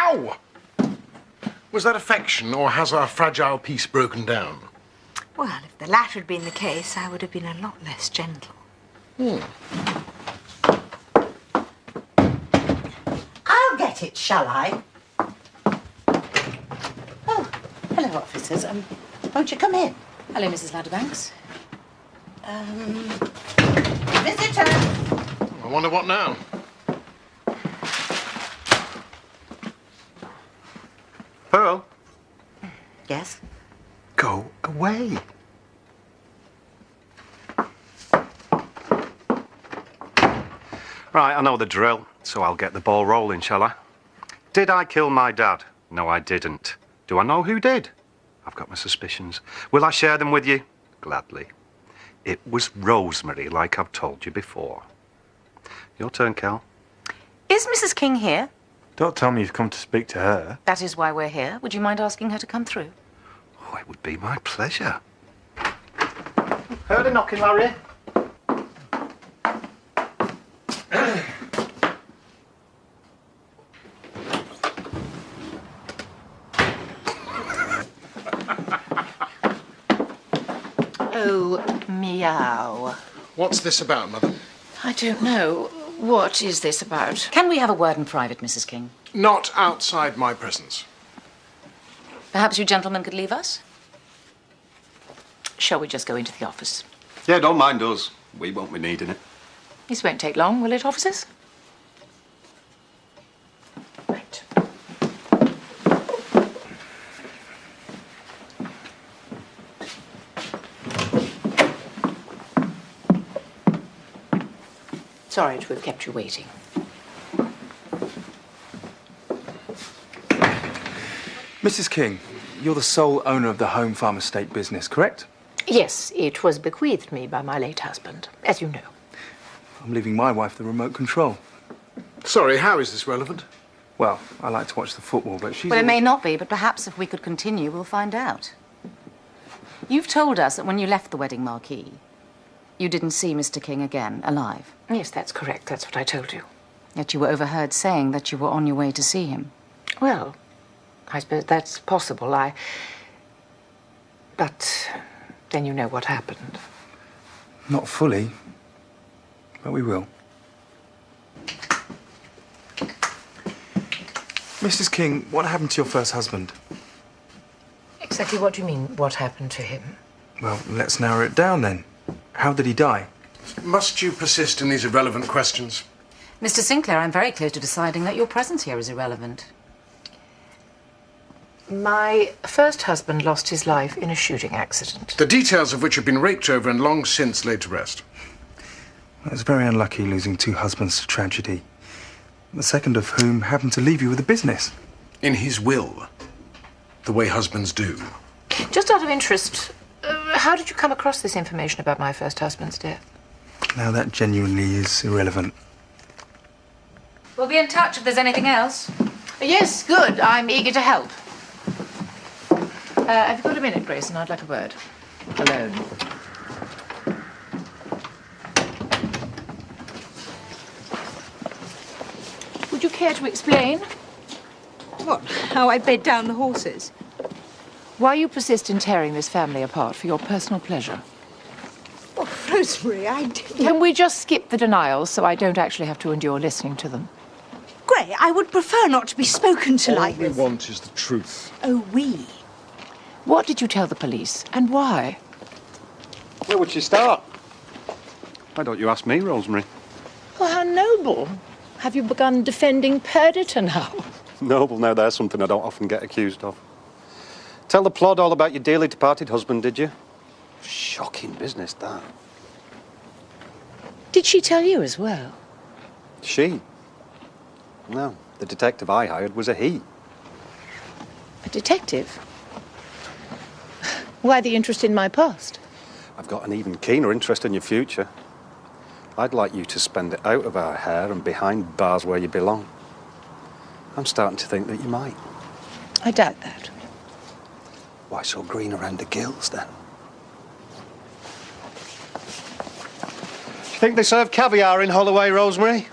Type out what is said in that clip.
Ow! Was that affection, or has our fragile peace broken down? Well, if the latter had been the case, I would have been a lot less gentle. I'll get it, shall I? Oh, hello, officers. Won't you come in? Hello, Mrs. Ladderbanks. Visitor! I wonder what now? Pearl? Yes? Go away. Right, I know the drill, so I'll get the ball rolling, shall I? Did I kill my dad? No, I didn't. Do I know who did? I've got my suspicions. Will I share them with you? Gladly. It was Rosemary, like I've told you before. Your turn, Cal. Is Mrs. King here? Don't tell me you've come to speak to her. That is why we're here. Would you mind asking her to come through? Oh, it would be my pleasure. Heard a knocking, Larry? Oh, meow. What's this about, Mother? I don't know. What is this about? Can we have a word in private, Mrs. King? Not outside my presence. Perhaps you gentlemen could leave us? Shall we just go into the office? Yeah, don't mind us. We won't be needing it. This won't take long, will it, officers? Right. Sorry to have kept you waiting. Mrs. King, you're the sole owner of the home farm estate business, correct? Yes, it was bequeathed me by my late husband, as you know. I'm leaving my wife the remote control. Sorry, how is this relevant? Well, I like to watch the football, but she's... Well, it may not be, but perhaps if we could continue, we'll find out. You've told us that when you left the wedding marquee, you didn't see Mr. King again, alive. Yes, that's correct. That's what I told you. Yet you were overheard saying that you were on your way to see him. Well, I suppose that's possible. But then you know what happened. Not fully, but we will. Mrs. King, what happened to your first husband? Exactly what do you mean, what happened to him? Well, let's narrow it down then. How did he die? Must you persist in these irrelevant questions? Mr. Sinclair, I'm very close to deciding that your presence here is irrelevant. My first husband lost his life in a shooting accident. The details of which have been raked over and long since laid to rest. I was very unlucky losing two husbands to tragedy. The second of whom happened to leave you with the business. In his will. The way husbands do. Just out of interest, how did you come across this information about my first husband's death? Now that genuinely is irrelevant. We'll be in touch if there's anything else. Yes, good. I'm eager to help. Have you got a minute, Grayson? I'd like a word. Alone. Would you care to explain? What, how I bed down the horses? Why you persist in tearing this family apart for your personal pleasure? Oh, Rosemary, I didn't... Can we just skip the denials so I don't actually have to endure listening to them? Gray, I would prefer not to be spoken to like this. All we want is the truth. Oh, we? What did you tell the police, and why? Where would you start? Why don't you ask me, Rosemary? Oh, how noble. Have you begun defending Perdita now? Noble, now there's something I don't often get accused of. Tell the plod all about your dearly departed husband, did you? Shocking business, that. Did she tell you as well? She? No, the detective I hired was a he. A detective? Why the interest in my past? I've got an even keener interest in your future. I'd like you to spend it out of our hair and behind bars where you belong. I'm starting to think that you might. I doubt that. Why so green around the gills, then? Do you think they serve caviar in Holloway, Rosemary?